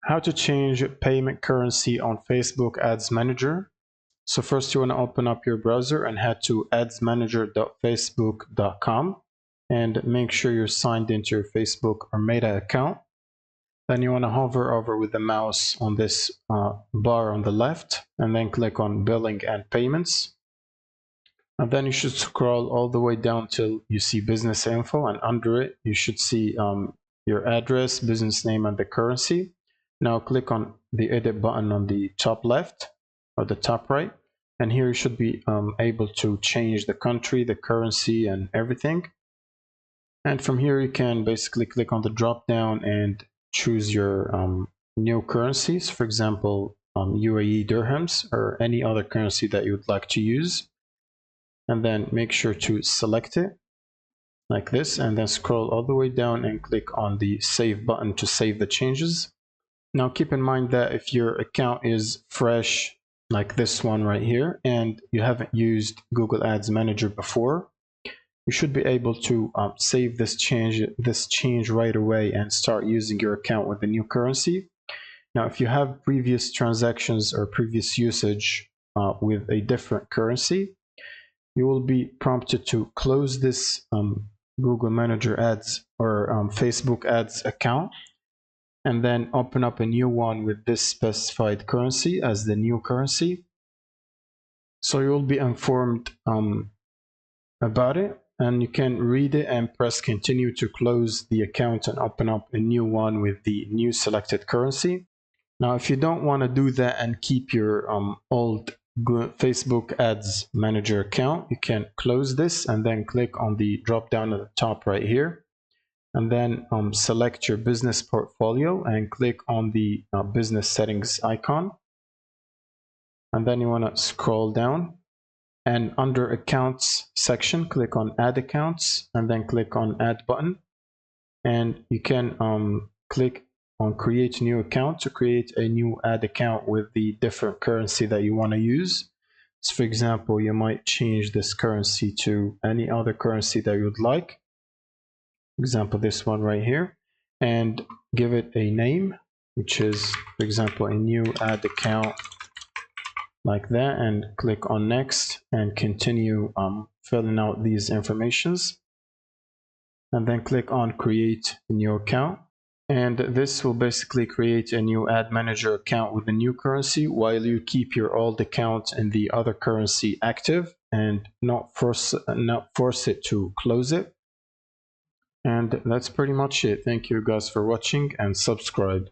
How to change payment currency on Facebook Ads Manager. So first you want to open up your browser and head to adsmanager.facebook.com and make sure you're signed into your Facebook or Meta account. Then you want to hover over with the mouse on this bar on the left and then click on Billing and Payments. And then you should scroll all the way down till you see Business Info, and under it you should see your address, business name, and the currency. Now click on the Edit button on the top left or the top right, and here you should be able to change the country, the currency, and everything. And from here you can basically click on the drop down and choose your new currencies, for example UAE dirhams or any other currency that you would like to use, and then make sure to select it like this, and then scroll all the way down and click on the Save button to save the changes. Now keep in mind that if your account is fresh like this one right here and you haven't used Google Ads Manager before, you should be able to save this change right away and start using your account with the new currency. Now if you have previous transactions or previous usage with a different currency, you will be prompted to close this Google Manager Ads or Facebook Ads account and then open up a new one with this specified currency as the new currency. So you'll be informed about it, and you can read it and press continue to close the account and open up a new one with the new selected currency. Now if you don't want to do that and keep your old Facebook Ads Manager account, you can close this and then click on the drop down at the top right here, and then select your business portfolio and click on the business settings icon. And then you want to scroll down, and under accounts section click on add accounts and then click on add button, and you can click on create new account to create a new ad account with the different currency that you want to use. So for example, you might change this currency to any other currency that you would like, for example this one right here, and give it a name, which is for example a new ad account like that, and click on next and continue filling out these informations, and then click on create a new account. And this will basically create a new ad manager account with the new currency while you keep your old account in the other currency active and not force it to close it. And that's pretty much it. Thank you guys for watching, and subscribe.